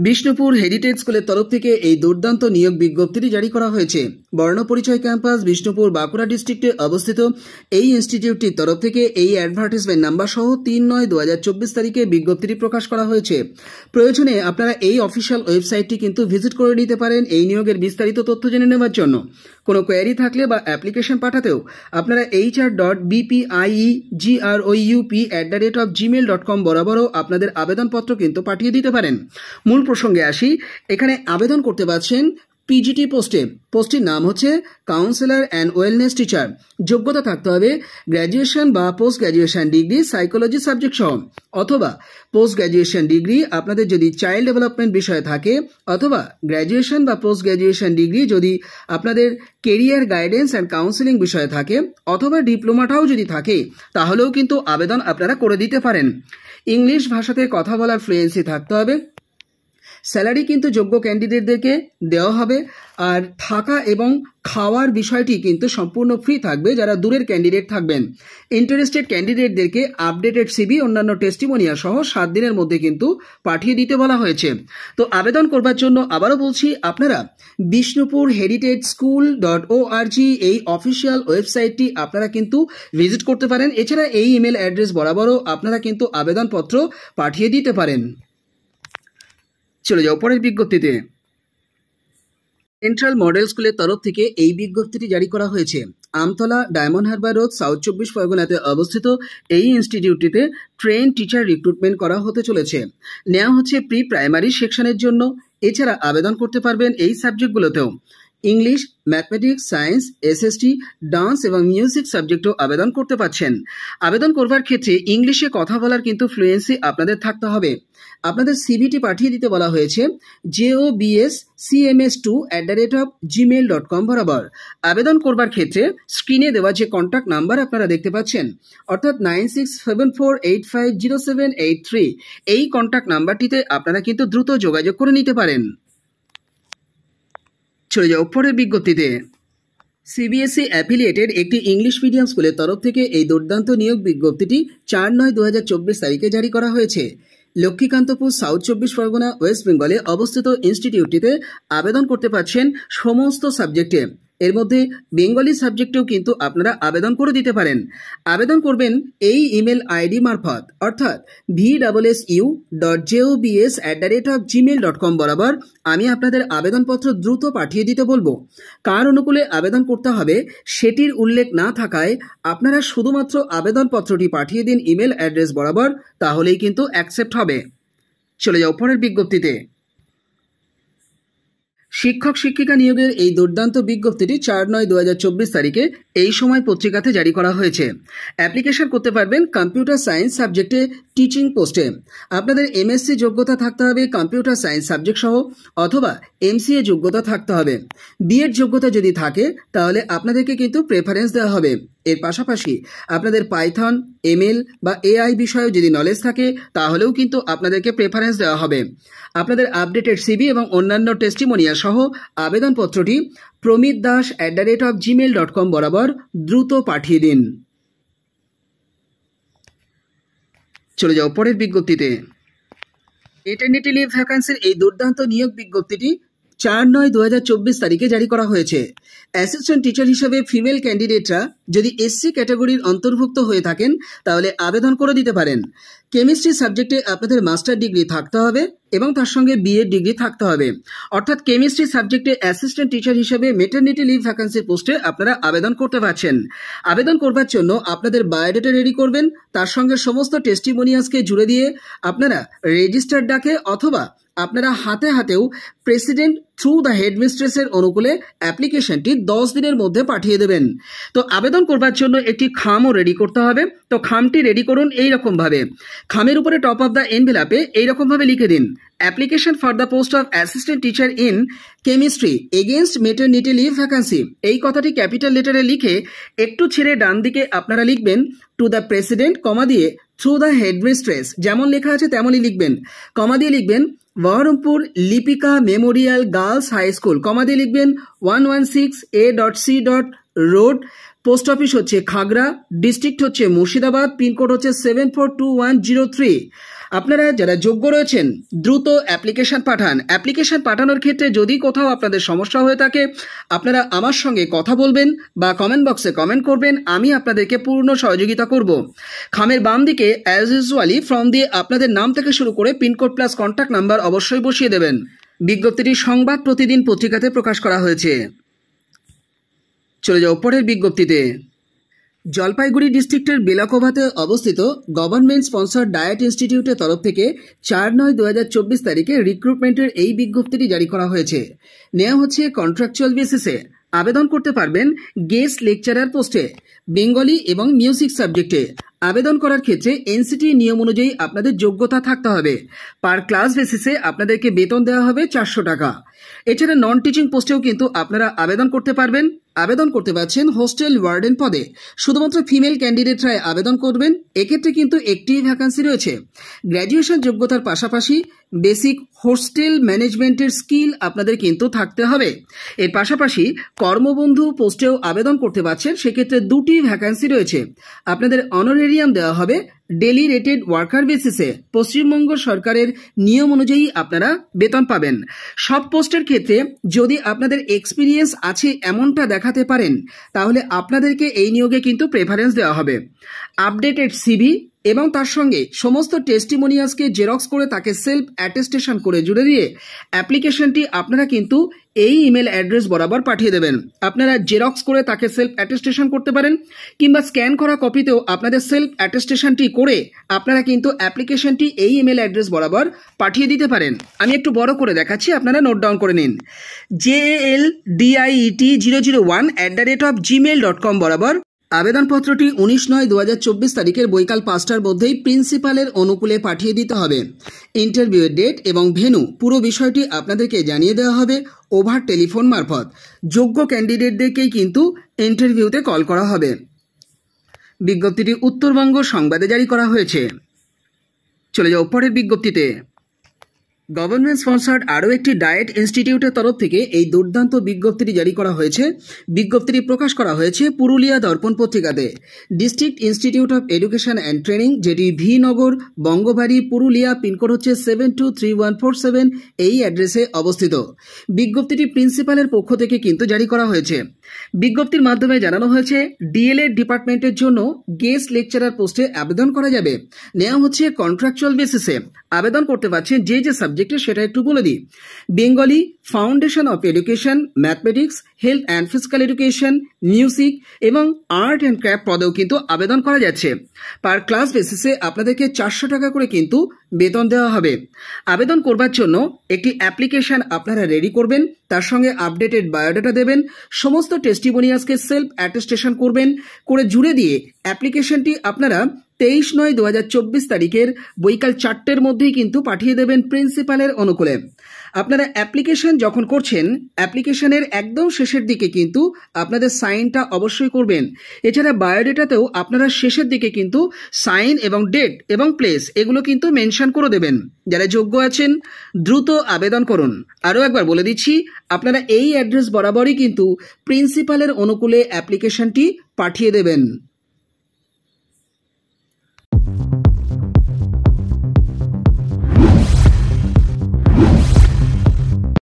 Bishnupur heritage স্কুলের তরফ থেকে এই দুর্দান্ত নিয়োগ বিজ্ঞপ্তিটি জারি করা হয়েছে। বর্ণপরিচয় ক্যাম্পাস বিষ্ণুপুর বাঁকুড়া ডিস্ট্রিক্টে অবস্থিত এই ইনস্টিটিউটটির তরফ থেকে এই অ্যাডভার্টাইজমেন্ট নাম্বার সহ ৩/৯/২০২৪ তারিখে বিজ্ঞপ্তিটি প্রকাশ করা হয়েছে। প্রয়োজনে আপনারা এই অফিসিয়াল ওয়েবসাইটটি কিন্তু ভিজিট করে নিতে পারেন এই নিয়োগের বিস্তারিত তথ্য জেনে নেওয়ার জন্য। কোনো কোয়ারি থাকলে বা অ্যাপ্লিকেশন পাঠাতেও আপনারা hr.bpiegroup@gmail.com বরাবরও আপনাদের আবেদনপত্র কিন্তু পাঠিয়ে দিতে পারেন। মূল প্রসঙ্গে আসি। এখানে আবেদন করতে পারছেন পিজিটি পোস্টে। পোস্টটির নাম হচ্ছে কাউন্সিলর অ্যান্ড ওয়েলনেস টিচার। যোগ্যতা থাকতে হবে গ্র্যাজুয়েশন বা post graduation degree psychology subject সহ, অথবা পোস্ট গ্র্যাজুয়েশন ডিগ্রি আপনাদের যদি চাইল্ড ডেভেলপমেন্ট বিষয়ে থাকে, অথবা গ্র্যাজুয়েশন বা পোস্ট গ্র্যাজুয়েশন ডিগ্রি যদি আপনাদের কেরিয়ার গাইডেন্স অ্যান্ড কাউন্সিলিং বিষয়ে থাকে, অথবা ডিপ্লোমাটাও যদি থাকে, তাহলেও কিন্তু আবেদন আপনারা করে দিতে পারেন। ইংলিশ ভাষাতে কথা বলার ফ্লুয়েন্সি থাকতে হবে। স্যালারি কিন্তু যোগ্য ক্যান্ডিডেটদেরকে দেওয়া হবে। আর থাকা এবং খাওয়ার বিষয়টি কিন্তু সম্পূর্ণ ফ্রি থাকবে যারা দূরের ক্যান্ডিডেট থাকবেন। ইন্টারেস্টেড ক্যান্ডিডেটদেরকে আপডেটেড সিভি অন্যান্য টেস্টিমোনিয়া সহ 7 দিনের মধ্যে কিন্তু পাঠিয়ে দিতে বলা হয়েছে। তো আবেদন করবার জন্য আবারও বলছি, আপনারা বিষ্ণুপুর হেরিটেজ স্কুল.org এই অফিসিয়াল ওয়েবসাইটটি আপনারা কিন্তু ভিজিট করতে পারেন। এছাড়া এই ইমেল অ্যাড্রেস বরাবরও আপনারা কিন্তু আবেদনপত্র পাঠিয়ে দিতে পারেন। চলে যাও পরের বিজ্ঞপ্তিতে। সেন্ট্রাল মডেল স্কুলের তরফ থেকে এই বিজ্ঞপ্তিটি জারি করা হয়েছে। Amtala diamond Harbour road, south 24 পরগনাতে অবস্থিত এই ইনস্টিটিউটটিতে ট্রেন টিচার রিক্রুটমেন্ট করা হতে চলেছে। নেওয়া হচ্ছে প্রি প্রাইমারি সেকশনের জন্য। এছাড়া আবেদন করতে পারবেন এই সাবজেক্টগুলোতেও। English, mathematics, science, SST, dance এবং মিউজিক সাবজেক্টও আবেদন করতে পারছেন। আবেদন করবার ক্ষেত্রে ইংলিশে কথা বলার কিন্তু ফ্লুয়েন্সি আপনাদের থাকতে হবে। আপনাদের সিভিটি পাঠিয়ে দিতে বলা হয়েছে jobscms2@gmail.com বরাবর। আবেদন করবার ক্ষেত্রে স্ক্রিনে দেওয়া যে কন্ট্যাক্ট নাম্বার আপনারা দেখতে পাচ্ছেন, অর্থাৎ 9674850783, এই কন্ট্যাক্ট নাম্বারটিতে আপনারা কিন্তু দ্রুত যোগাযোগ করে নিতে পারেন। চলে যাও পরের বিজ্ঞপ্তিতে। সিবিএসই অ্যাফিলিয়েটেড একটি ইংলিশ মিডিয়াম স্কুলের তরফ থেকে এই দুর্দান্ত নিয়োগ বিজ্ঞপ্তিটি 4/9/2024 তারিখে জারি করা হয়েছে। লক্ষ্মীকান্তপুর, সাউথ 24 পরগনা, ওয়েস্ট বেঙ্গলে অবস্থিত ইনস্টিটিউটটিতে আবেদন করতে পারছেন সমস্ত সাবজেক্টে। এর মধ্যে বেঙ্গলি সাবজেক্টেও কিন্তু আপনারা আবেদন করে দিতে পারেন। আবেদন করবেন এই ইমেল আইডি মারফত, অর্থাৎ vsu.jobs@gmail.com বরাবর। আমি আপনাদের আবেদনপত্র দ্রুত পাঠিয়ে দিতে বলবো। কার অনুকূলে আবেদন করতে হবে সেটির উল্লেখ না থাকায় আপনারা শুধুমাত্র আবেদনপত্রটি পাঠিয়ে দিন ইমেল অ্যাড্রেস বরাবর, তাহলেই কিন্তু অ্যাকসেপ্ট হবে। চলে যাও পরের বিজ্ঞপ্তিতে। শিক্ষক শিক্ষিকা নিয়োগের এই দুর্দান্ত বিজ্ঞপ্তিটি 4/9/2024 তারিখে এই সময় পত্রিকাতে জারি করা হয়েছে। অ্যাপ্লিকেশন করতে পারবেন কম্পিউটার সায়েন্স সাবজেক্টে টিচিং পোস্টে। আপনাদের এমএসসি যোগ্যতা থাকতে হবে কম্পিউটার সায়েন্স সাবজেক্ট সহ, অথবা এমসিএ যোগ্যতা থাকতে হবে। বিএড যোগ্যতা যদি থাকে তাহলে আপনাদেরকে কিন্তু প্রেফারেন্স দেওয়া হবে। এর পাশাপাশি আপনাদের পাইথন, এমএল বা এআই বিষয়ে যদি নলেজ থাকে তাহলেও কিন্তু আপনাদেরকে প্রেফারেন্স দেওয়া হবে। আপনাদের আপডেটেড সিভি এবং অন্যান্য টেস্টিমোনিয়া সহ আবেদনপত্রটি promitdas@gmail.com বরাবর দ্রুত পাঠিয়ে দিন। চলে যাও পরের বিজ্ঞপ্তিতে। মেটারনিটি লিভ ভ্যাকান্সির এই দুর্দান্ত নিয়োগ বিজ্ঞপ্তিটি 4/9/2024 তারিখে জারি করা হয়েছে। অ্যাসিস্ট্যান্ট টিচার হিসেবে ফিমেল ক্যান্ডিডেটরা যদি এসসি ক্যাটাগরির অন্তর্ভুক্ত হয়ে থাকেন তাহলে আবেদন করে দিতে পারেন। কেমিস্ট্রি সাবজেক্টে আপনাদের মাস্টার ডিগ্রি থাকতে হবে এবং তার সঙ্গে বিএড ডিগ্রি থাকতে হবে। অর্থাৎ কেমিস্ট্রি সাবজেক্টে অ্যাসিস্ট্যান্ট টিচার হিসেবে মেটারনিটি লিভ ভ্যাকান্সির পোস্টে আপনারা আবেদন করতে পারছেন। আবেদন করবার জন্য আপনাদের বায়োডাটা রেডি করবেন, তার সঙ্গে সমস্ত টেস্টিমোনিয়ালসকে জুড়ে দিয়ে আপনারা রেজিস্টার ডাকে অথবা আপনারা হাতেও প্রেসিডেন্ট থ্রু দ্য হেডমিস্ট্রেসের অনুকূলে অ্যাপ্লিকেশনটি 10 দিনের মধ্যে পাঠিয়ে দেবেন। তো আবেদন করবার জন্য একটি খামও রেডি করতে হবে। তো খামটি রেডি করুন এইরকমভাবে। খামের উপরে টপ অফ দ্য এনভেলাপে এইরকমভাবে লিখে দিন, application for the post of assistant teacher in chemistry against maternity leave vacancy. এই কথাটি ক্যাপিটাল লেটারে লিখে একটু ছেড়ে ডান দিকে আপনারা লিখবেন টু দ্য প্রেসিডেন্ট, কমা দিয়ে থ্রু দ্য হেডমিস্ট্রেস, যেমন লেখা আছে তেমনই লিখবেন। কমা দিয়ে লিখবেন Berhampore Lipika memorial girls high school, comma দিয়ে লিখবেন 116A.C. রোড, পোস্ট অফিস হচ্ছে খাগড়া, ডিস্ট্রিক্ট হচ্ছে মুর্শিদাবাদ, পিনকোড হচ্ছে 742103। আপনারা যারা যোগ্য রয়েছেন দ্রুত অ্যাপ্লিকেশন পাঠান। অ্যাপ্লিকেশন পাঠানোর ক্ষেত্রে যদি কোথাও আপনাদের সমস্যা হয়ে থাকে আপনারা আমার সঙ্গে কথা বলবেন বা কমেন্ট বক্সে কমেন্ট করবেন, আমি আপনাদেরকে পূর্ণ সহযোগিতা করব। খামের বাম দিকে অ্যাজ ইউজুয়ালি ফর্ম দিয়ে আপনাদের নাম থেকে শুরু করে পিনকোড প্লাস কন্ট্যাক্ট নাম্বার অবশ্যই বসিয়ে দেবেন। বিজ্ঞপ্তিটি সংবাদ প্রতিদিন পত্রিকাতে প্রকাশ করা হয়েছে। চলে যাও পরের বিজ্ঞপ্তিতে। জলপাইগুড়ি ডিস্ট্রিক্টের বেলাকোভাতে অবস্থিত গভর্নমেন্ট স্পন্সর ডায়েট ইনস্টিটিউটের তরফ থেকে 4/9/2024 তারিখে রিক্রুটমেন্টের এই বিজ্ঞপ্তিটি জারি করা হয়েছে। নেওয়া হচ্ছে কন্ট্রাকচুয়াল বেসিসে। আবেদন করতে পারবেন গেস্ট লেকচারার পোস্টে, বেঙ্গলি এবং মিউজিক সাবজেক্টে। আবেদন করার ক্ষেত্রে এনসিটি নিয়ম অনুযায়ী আপনাদের যোগ্যতা থাকতে হবে। পার ক্লাস বেসিসে আপনাদেরকে বেতন দেওয়া হবে 400 টাকা। এছাড়া নন টিচিং পোস্টেও কিন্তু আপনারা আবেদন করতে পারবেন। আবেদন করতে পারছেন হোস্টেল ওয়ার্ডেন পদে। শুধুমাত্র ফিমেল ক্যান্ডিডেটরাই আবেদন করবেন। এক্ষেত্রে কিন্তু একটি ভ্যাকান্সি রয়েছে। গ্র্যাজুয়েশন যোগ্যতার পাশাপাশি বেসিক হোস্টেল ম্যানেজমেন্টের স্কিল আপনাদের কিন্তু থাকতে হবে। এর পাশাপাশি কর্মবন্ধু পোস্টেও আবেদন করতে পারছেন। সেক্ষেত্রে দুটি ভ্যাকান্সি রয়েছে। আপনাদের অনারেরিয়াম দেওয়া হবে ডেলি রেটেড ওয়ার্কার বেসিসে। পশ্চিমবঙ্গ সরকারের নিয়ম অনুযায়ী আপনারা বেতন পাবেন। সব পোস্টের ক্ষেত্রে যদি আপনাদের এক্সপিরিয়েন্স আছে এমনটা দেখাতে পারেন তাহলে আপনাদেরকে এই নিয়োগে কিন্তু প্রেফারেন্স দেওয়া হবে। আপডেটেড সিভি এবং তার সঙ্গে সমস্ত টেস্টিমোনিয়ালসকে জেরক্স করে তাকে সেলফ অ্যাটেস্টেশন করে জুড়ে দিয়ে অ্যাপ্লিকেশনটি আপনারা কিন্তু এই ইমেল অ্যাড্রেস বরাবর পাঠিয়ে দেবেন। আপনারা জেরক্স করে তাকে সেলফ অ্যাটেস্টেশন করতে পারেন কিংবা স্ক্যান করা কপিতেও আপনাদের সেলফ অ্যাটেস্টেশনটি করে আপনারা কিন্তু অ্যাপ্লিকেশনটি এই ইমেল অ্যাড্রেস বরাবর পাঠিয়ে দিতে পারেন। আমি একটু বড় করে দেখাচ্ছি, আপনারা নোট ডাউন করে নিন। JALDIET001@gmail.com বরাবর আবেদনপত্রটি 19/9/2024 তারিখের বৈকাল 5টার মধ্যেই প্রিন্সিপালের অনুকূলে পাঠিয়ে দিতে হবে। ইন্টারভিউয়ের ডেট এবং ভেন্যু পুরো বিষয়টি আপনাদেরকে জানিয়ে দেওয়া হবে ওভার টেলিফোন মারফত। যোগ্য ক্যান্ডিডেটদেরকেই কিন্তু ইন্টারভিউতে কল করা হবে। বিজ্ঞপ্তিটি উত্তরবঙ্গ সংবাদে জারি করা হয়েছে। চলে যাও পরের বিজ্ঞপ্তিতে। গভর্নমেন্ট স্পন্সার্ড আরও একটি ডায়েট ইনস্টিটিউটের তরফ থেকে এই দুর্দান্ত বিজ্ঞপ্তিটি জারি করা হয়েছে। বিজ্ঞপ্তিটি প্রকাশ করা হয়েছে পুরুলিয়া দর্পণ পত্রিকাতে। District institute of education and training, যেটি ভি নগর, বঙ্গবাড়ি, পুরুলিয়া, পিনকোড হচ্ছে 723147, এই অ্যাড্রেসে অবস্থিত। বিজ্ঞপ্তিটি প্রিন্সিপালের পক্ষ থেকে কিন্তু জারি করা হয়েছে। বিজ্ঞপ্তির মাধ্যমে জানানো হয়েছে ডিএলএড ডিপার্টমেন্টের জন্য গেস্ট লেকচারার পোস্টে আবেদন করা যাবে। নেওয়া হচ্ছে কন্ট্রাকচুয়াল বেসিসে। আবেদন করতে পারছেন যে সাবজেক্টে সেটা একটু বলে দিই। Bengali, foundation of education, mathematics, health and physical education, music এবং আর্ট অ্যান্ড ক্রাফট পদেও কিন্তু আবেদন করা যাচ্ছে। পার ক্লাস বেসিসে আপনাদেরকে 400 টাকা করে কিন্তু বেতন দেওয়া হবে। আবেদন করবার জন্য একটি অ্যাপ্লিকেশন আপনারা রেডি করবেন, তার সঙ্গে আপডেটেড বায়োডাটা দেবেন, সমস্ত টেস্টিমোনিয়ালসকে সেলফ অ্যাটেস্টেশন করবেন, করে জুড়ে দিয়ে অ্যাপ্লিকেশনটি আপনারা 23/9/2024 তারিখের বৈকাল 4টের মধ্যেই কিন্তু পাঠিয়ে দেবেন প্রিন্সিপালের অনুকূলে। আপনারা অ্যাপ্লিকেশন যখন করছেন অ্যাপ্লিকেশনের একদম শেষের দিকে কিন্তু আপনাদের সাইনটা অবশ্যই করবেন। এছাড়া বায়োডেটাতেও আপনারা শেষের দিকে কিন্তু সাইন এবং ডেট এবং প্লেস এগুলো কিন্তু মেনশন করে দেবেন। যারা যোগ্য আছেন দ্রুত আবেদন করুন। আরও একবার বলে দিচ্ছি, আপনারা এই অ্যাড্রেস বরাবরই কিন্তু প্রিন্সিপালের অনুকূলে অ্যাপ্লিকেশনটি পাঠিয়ে দেবেন।